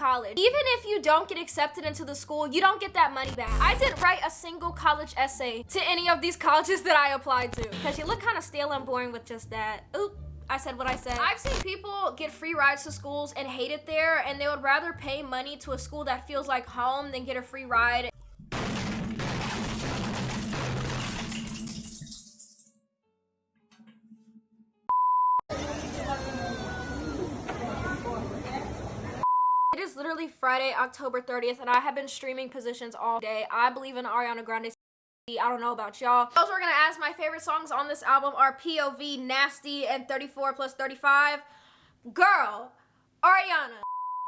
college. Even if you don't get accepted into the school, you don't get that money back. I didn't write a single college essay to any of these colleges that I applied to because you look kind of stale and boring with just that. Oop. I said what I said. I've seen people get free rides to schools and hate it there, and they would rather pay money to a school that feels like home than get a free ride. It is literally Friday, October 30th, and I have been streaming positions all day. I believe in Ariana Grande. I don't know about y'all. Those we're gonna ask my favorite songs on this album are POV, Nasty, and 34 plus 35. Girl, Ariana.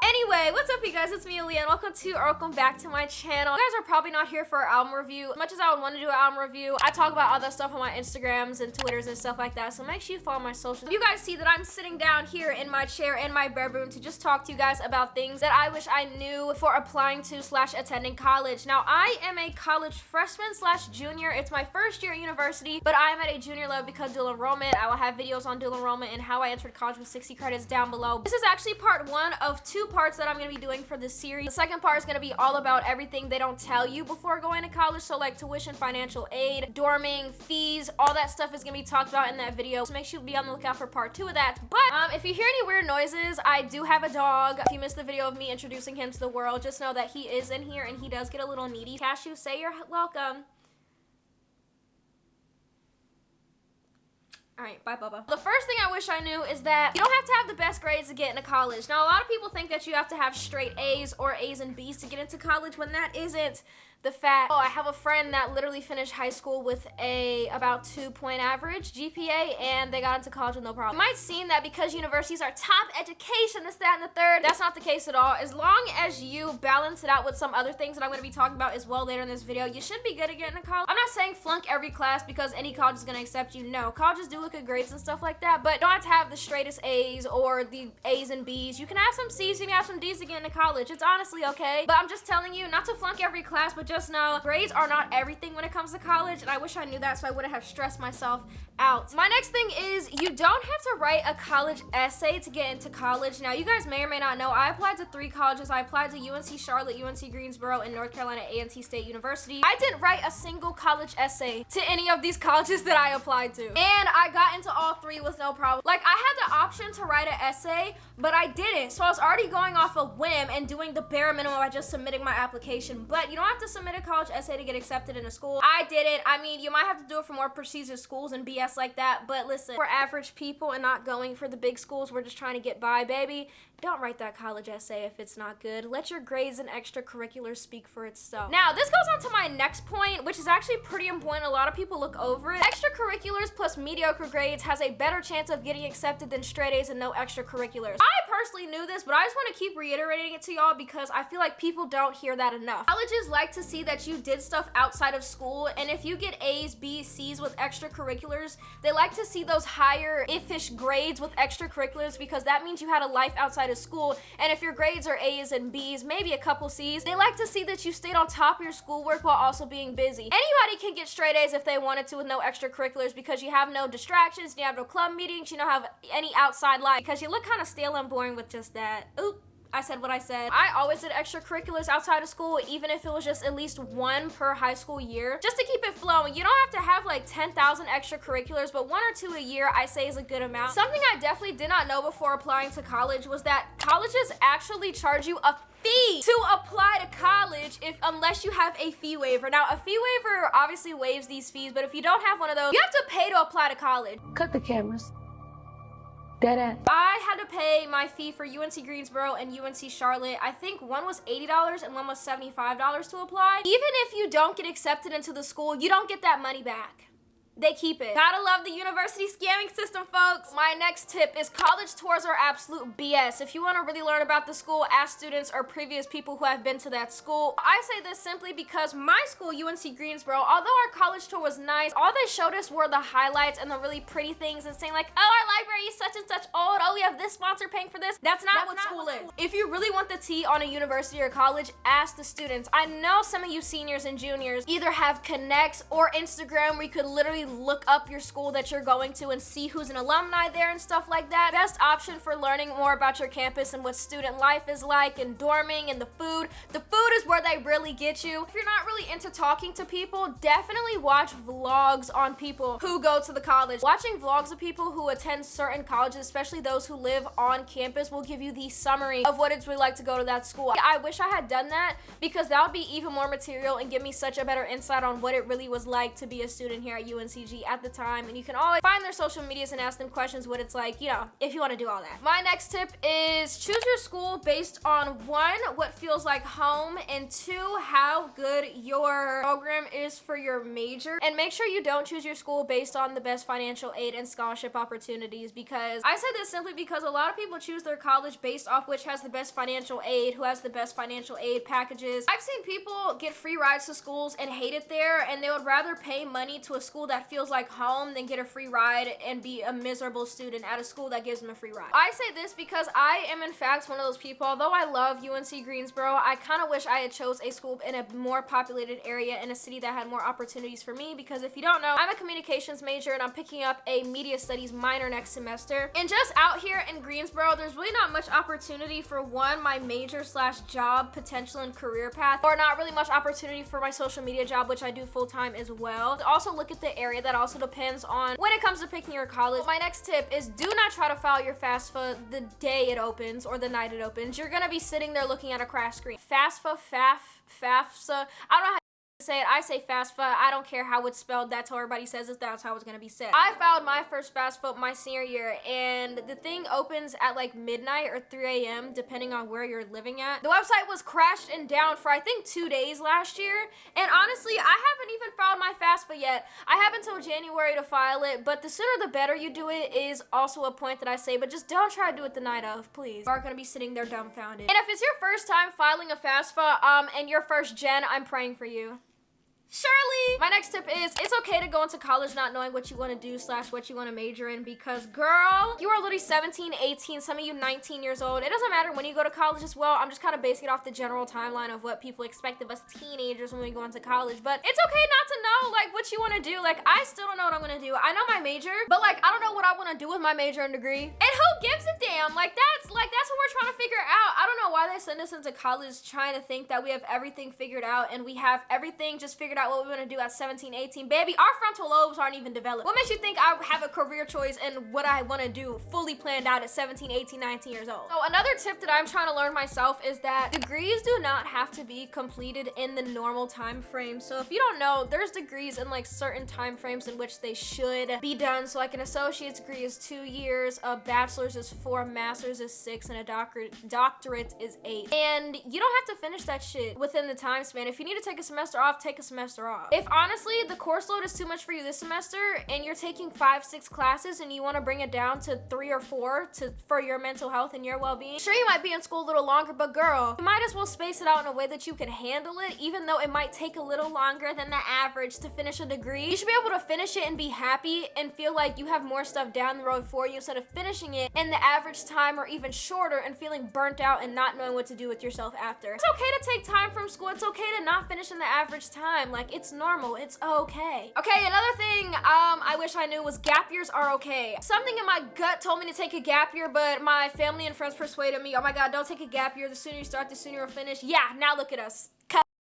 Anyway, what's up you guys? It's me, Aliyah, and welcome back to my channel. You guys are probably not here for an album review. As much as I would want to do an album review, I talk about all that stuff on my Instagrams and Twitters and stuff like that, so make sure you follow my socials. You guys see that I'm sitting down here in my chair in my bedroom to just talk to you guys about things that I wish I knew for applying to / attending college. Now, I am a college freshman / junior. It's my first year at university, but I am at a junior level because dual enrollment. I will have videos on dual enrollment and how I entered college with 60 credits down below. This is actually part one of 2 parts that I'm gonna be doing for this series. The second part is gonna be all about everything they don't tell you before going to college, so like tuition, financial aid, dorming, fees, all that stuff is gonna be talked about in that video, so make sure you be on the lookout for part 2 of that. But if you hear any weird noises, I do have a dog. If you missed the video of me introducing him to the world, just know that he is in here and he does get a little needy. Cashew, say you're welcome. Alright, bye, Bubba. The first thing I wish I knew is that you don't have to have the best grades to get into college. Now, a lot of people think that you have to have straight A's or A's and B's to get into college when that isn't the fact. Oh, I have a friend that literally finished high school with a about 2-point average GPA, and they got into college with no problem. It might seem that because universities are top education, this, that, and the third, that's not the case at all. As long as you balance it out with some other things that I'm going to be talking about as well later in this video, you should be good at getting into college. I'm not saying flunk every class because any college is going to accept you. No, colleges do look at grades and stuff like that, but don't have to have the straightest A's or the A's and B's. You can have some C's, you can have some D's to get into college. It's honestly okay, but I'm just telling you not to flunk every class, but just know grades are not everything when it comes to college, and I wish I knew that so I wouldn't have stressed myself out. My next thing is you don't have to write a college essay to get into college. Now, you guys may or may not know, I applied to 3 colleges. I applied to UNC Charlotte, UNC Greensboro, and North Carolina A&T State University. I didn't write a single college essay to any of these colleges that I applied to, and I got into all 3 with no problem. Like, I had the option to write an essay, but I didn't, so I was already going off a whim and doing the bare minimum by just submitting my application. But you don't have to submit a college essay to get accepted in a school. I did it. I mean, you might have to do it for more prestigious schools and BS like that, but listen, we're average people and not going for the big schools. We're just trying to get by, baby. Don't write that college essay if it's not good. Let your grades and extracurriculars speak for itself. Now, this goes on to my next point, which is actually pretty important. A lot of people look over it. Extracurriculars plus mediocre grades has a better chance of getting accepted than straight A's and no extracurriculars. I personally knew this, but I just want to keep reiterating it to y'all because I feel like people don't hear that enough. Colleges like to see that you did stuff outside of school, and if you get A's, B's, C's with extracurriculars, they like to see those higher if-ish grades with extracurriculars because that means you had a life outside of school. And if your grades are A's and B's, maybe a couple C's, they like to see that you stayed on top of your schoolwork while also being busy. Anybody can get straight A's if they wanted to with no extracurriculars because you have no distractions, you have no club meetings, you don't have any outside life because you look kind of stale and boring with just that. Oop. I said what I said. I always did extracurriculars outside of school, even if it was just at least 1 per high school year, just to keep it flowing. You don't have to have like 10,000 extracurriculars, but 1 or 2 a year I say is a good amount. Something I definitely did not know before applying to college was that colleges actually charge you a fee to apply to college unless you have a fee waiver. Now, a fee waiver obviously waives these fees, but if you don't have one of those, you have to pay to apply to college. Cut the cameras. Deadass. I had to pay my fee for UNC Greensboro and UNC Charlotte. I think one was $80 and one was $75 to apply. Even if you don't get accepted into the school, you don't get that money back. They keep it. Gotta love the university scamming system, folks. My next tip is college tours are absolute BS. If you want to really learn about the school, ask students or previous people who have been to that school. I say this simply because my school, UNC Greensboro, although our college tour was nice, all they showed us were the highlights and the really pretty things and saying like, oh, our library is such and such old. Oh, we have this sponsor paying for this. That's not what school is. If you really want the tea on a university or college, ask the students. I know some of you seniors and juniors either have connects or Instagram where you could literally really look up your school that you're going to and see who's an alumni there and stuff like that. Best option for learning more about your campus and what student life is like and dorming and the food. The food is where they really get you. If you're not really into talking to people, definitely watch vlogs on people who go to the college. Watching vlogs of people who attend certain colleges, especially those who live on campus, will give you the summary of what it's really like to go to that school. I wish I had done that because that would be even more material and give me such a better insight on what it really was like to be a student here at UNCG at the time. And you can always find their social medias and ask them questions what it's like, you know, if you want to do all that. My next tip is choose your school based on 1, what feels like home, and 2, how good your program is for your major. And make sure you don't choose your school based on the best financial aid and scholarship opportunities, because I say this simply because a lot of people choose their college based off which has the best financial aid, who has the best financial aid packages. I've seen people get free rides to schools and hate it there, and they would rather pay money to a school that feels like home than get a free ride and be a miserable student at a school that gives them a free ride. I say this because I am in fact one of those people. Although I love UNC Greensboro, I kind of wish I had chose a school in a more populated area in a city that had more opportunities for me, because if you don't know, I'm a communications major and I'm picking up a media studies minor next semester. And just out here in Greensboro, there's really not much opportunity for my major / job potential and career path, or not really much opportunity for my social media job, which I do full-time as well. Also look at the area. That also depends on when it comes to picking your college. My next tip is do not try to file your FAFSA the day it opens or the night it opens. You're gonna be sitting there looking at a crash screen. FAFSA, FAFSA, I don't know how say it. I say FAFSA. I don't care how it's spelled. That's how everybody says it. That's how it's gonna be said. I filed my first FAFSA my senior year, and the thing opens at like midnight or 3 a.m. depending on where you're living at. The website was crashed and down for I think 2 days last year, and honestly, I haven't even filed my FAFSA yet. I have until January to file it, but the sooner the better you do it is also a point that I say, but just don't try to do it the night of, please. You are gonna be sitting there dumbfounded. And if it's your first time filing a FAFSA, and you're first gen, I'm praying for you. Shirley! My next tip is it's okay to go into college not knowing what you want to do / what you want to major in, because girl, you are literally 17, 18, some of you 19 years old. It doesn't matter when you go to college as well. I'm just kind of basing it off the general timeline of what people expect of us teenagers when we go into college, but it's okay not to know like what you want to do. Like, I still don't know what I'm going to do. I know my major, but like I don't know what I want to do with my major and degree. And who gives a damn? Like that's what we're trying to figure out. I don't know why they send us into college trying to think that we have everything figured out and we have everything just figured out what we want to do at 17, 18. Baby, our frontal lobes aren't even developed. What makes you think I have a career choice and what I want to do fully planned out at 17, 18, 19 years old? So another tip that I'm trying to learn myself is that degrees do not have to be completed in the normal time frame. So if you don't know, there's degrees in like certain time frames in which they should be done. So like an associate's degree is 2 years, a bachelor's is 4, a master's is 6, and a doctorate is 8. And you don't have to finish that shit within the time span. If you need to take a semester off, take a semester off. If honestly the course load is too much for you this semester and you're taking 5, 6 classes and you want to bring it down to 3 or 4 for your mental health and your well-being, sure, you might be in school a little longer, but girl, you might as well space it out in a way that you can handle it, even though it might take a little longer than the average to finish a degree. You should be able to finish it and be happy and feel like you have more stuff down the road for you instead of finishing it in the average time or even shorter and feeling burnt out and not knowing what to do with yourself after. It's okay to take time from school. It's okay to not finish in the average time. Like, it's normal. It's okay. Okay, another thing I wish I knew was gap years are okay. Something in my gut told me to take a gap year, but my family and friends persuaded me, oh my God, don't take a gap year. The sooner you start, the sooner you'll finish. Yeah, now look at us.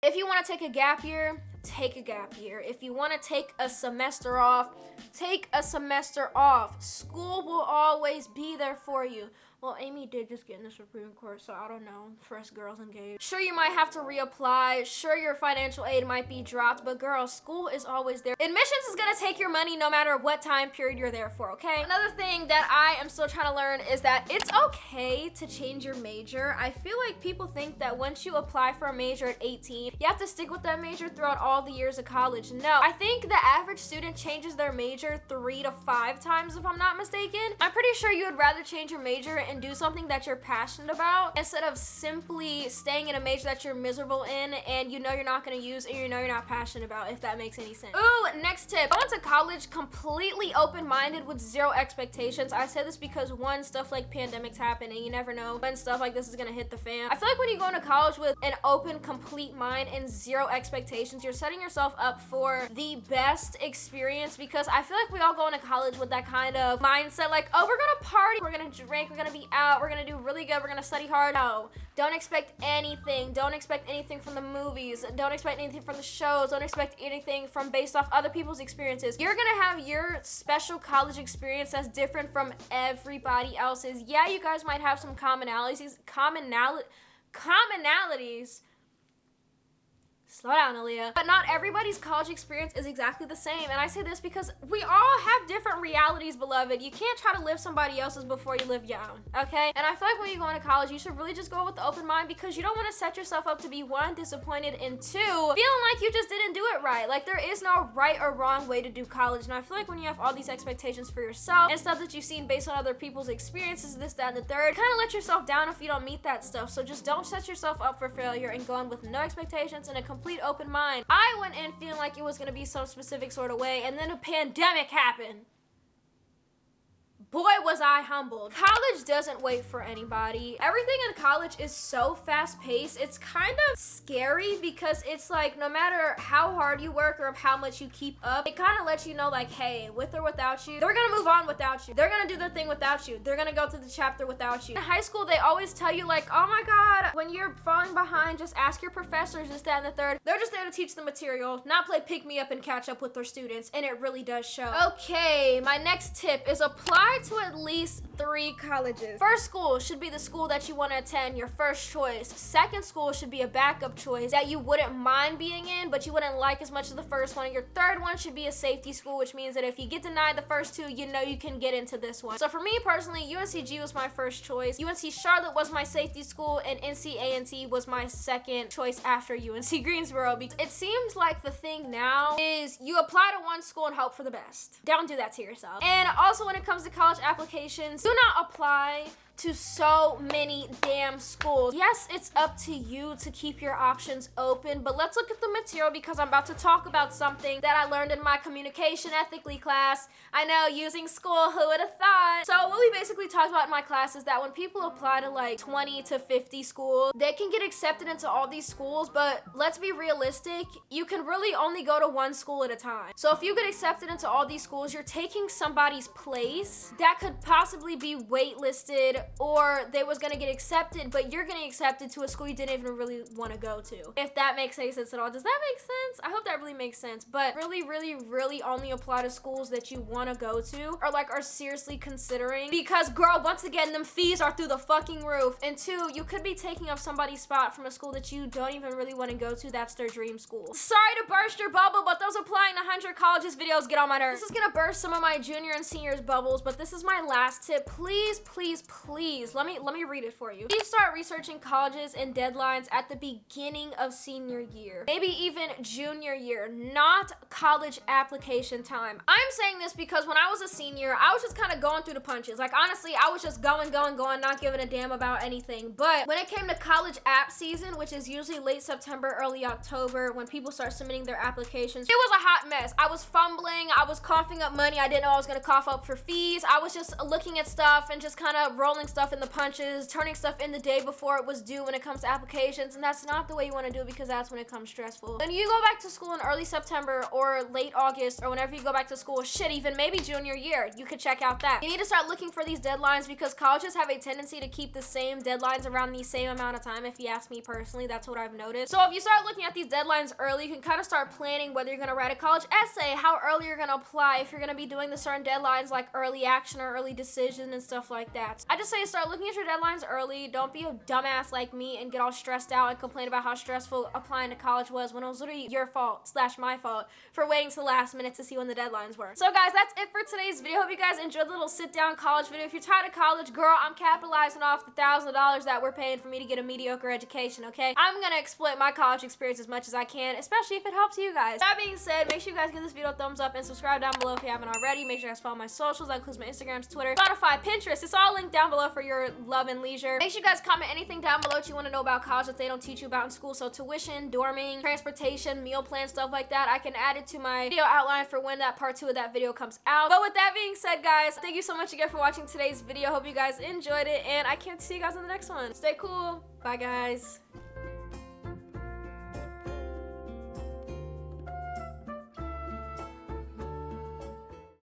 If you want to take a gap year, take a gap year. If you want to take a semester off, take a semester off. School will always be there for you. Well, Amy did just get in the Supreme Court, so I don't know. For us girls engaged. Sure, you might have to reapply. Sure, your financial aid might be dropped, but girl, school is always there. Admissions is gonna take your money no matter what time period you're there for, okay? Another thing that I am still trying to learn is that it's okay to change your major. I feel like people think that once you apply for a major at 18, you have to stick with that major throughout all the years of college. No, I think the average student changes their major 3 to 5 times, if I'm not mistaken. I'm pretty sure you would rather change your major and do something that you're passionate about instead of simply staying in a major that you're miserable in and you know you're not going to use and you know you're not passionate about, if that makes any sense. Ooh, next tip. Go into college completely open-minded with zero expectations. I say this because one, stuff like pandemics happen and you never know when stuff like this is going to hit the fan. I feel like when you go into college with an open, complete mind and zero expectations, you're setting yourself up for the best experience, because I feel like we all go into college with that kind of mindset like, oh, we're gonna party, we're gonna drink, we're gonna be out, we're gonna do really good, we're gonna study hard. No, don't expect anything. Don't expect anything from the movies. Don't expect anything from the shows. Don't expect anything from based off other people's experiences. You're gonna have your special college experience that's different from everybody else's. Yeah, you guys might have some commonalities. Slow down, Aliyah. But not everybody's college experience is exactly the same. And I say this because we all have different realities, beloved. You can't try to live somebody else's before you live your own, okay? And I feel like when you go into college, you should really just go with the open mind, because you don't want to set yourself up to be, one, disappointed, and two, feeling like you just didn't do it right. Like, there is no right or wrong way to do college. And I feel like when you have all these expectations for yourself and stuff that you've seen based on other people's experiences, this, that, and the third, kind of let yourself down if you don't meet that stuff. So just don't set yourself up for failure and go in with no expectations and a complete open mind. I went in feeling like it was gonna be some specific sort of way, and then a pandemic happened. Boy, was I humbled. College doesn't wait for anybody. Everything in college is so fast-paced. It's kind of scary because it's like no matter how hard you work or how much you keep up, it kind of lets you know like, hey, with or without you, they're gonna move on without you. They're gonna do their thing without you. They're gonna go through the chapter without you. In high school, they always tell you like, oh my God, when you're falling behind, just ask your professors, this, that, and the third. They're just there to teach the material, not play pick-me-up and catch up with their students, and it really does show. Okay, my next tip is apply to at least 3 colleges. First school should be the school that you want to attend, your first choice. Second school should be a backup choice that you wouldn't mind being in, but you wouldn't like as much as the first one. Your third one should be a safety school, which means that if you get denied the first 2, you know you can get into this one. So for me personally, UNCG was my first choice. UNC Charlotte was my safety school, and NC was my second choice after UNC Greensboro. Because it seems like the thing now is you apply to one school and hope for the best. Don't do that to yourself. And also when it comes to college applications, do not apply to so many damn schools. Yes, it's up to you to keep your options open, but let's look at the material because I'm about to talk about something that I learned in my communication ethically class. I know, using school, who would have thought? So what we basically talked about in my class is that when people apply to like 20 to 50 schools, they can get accepted into all these schools, but let's be realistic, you can really only go to one school at a time. So if you get accepted into all these schools, you're taking somebody's place that could possibly be waitlisted, or they was gonna get accepted, but you're getting accepted to a school you didn't even really want to go to. If that makes any sense at all. Does that make sense? I hope that really makes sense. But really only apply to schools that you want to go to or like are seriously considering, because girl, once again, them fees are through the fucking roof. And 2, you could be taking up somebody's spot from a school that you don't even really want to go to. That's their dream school. Sorry to burst your bubble, but those applying to 100 colleges videos get on my nerves. This is gonna burst some of my junior and seniors bubbles, but this is my last tip. Please, let me read it for you. Please start researching colleges and deadlines at the beginning of senior year, maybe even junior year, not college application time. I'm saying this because when I was a senior, I was just kind of going through the punches. Like honestly, I was just going, not giving a damn about anything. But when it came to college app season, which is usually late September, early October, when people start submitting their applications, it was a hot mess. I was fumbling, I was coughing up money I didn't know I was gonna cough up for fees. I was just looking at stuff and just kind of rolling stuff in the punches, turning stuff in the day before it was due when it comes to applications, and that's not the way you want to do it, because that's when it comes stressful. When you go back to school in early September or late August, or whenever you go back to school, shit, even maybe junior year, you could check out that. You need to start looking for these deadlines, because colleges have a tendency to keep the same deadlines around the same amount of time. If you ask me personally, that's what I've noticed. So if you start looking at these deadlines early, you can kind of start planning whether you're going to write a college essay, how early you're going to apply, if you're going to be doing the certain deadlines like early action or early decision and stuff like that. I just say start looking at your deadlines early. Don't be a dumbass like me and get all stressed out and complain about how stressful applying to college was when it was literally your fault / my fault for waiting to the last minute to see when the deadlines were. So guys, that's it for today's video. Hope you guys enjoyed the little sit down college video. If you're tired of college, girl, I'm capitalizing off the $1,000 that we're paying for me to get a mediocre education, okay? I'm gonna exploit my college experience as much as I can, especially if it helps you guys. That being said, make sure you guys give this video a thumbs up and subscribe down below if you haven't already. Make sure you guys follow my socials. That includes my Instagrams, Twitter, Spotify, Pinterest. It's all linked down below for your love and leisure. Make sure you guys comment anything down below that you want to know about college that they don't teach you about in school. So tuition, dorming, transportation, meal plan, stuff like that. I can add it to my video outline for when that part 2 of that video comes out. But with that being said, guys, thank you so much again for watching today's video. Hope you guys enjoyed it, and I can't see you guys in the next one. Stay cool. Bye, guys.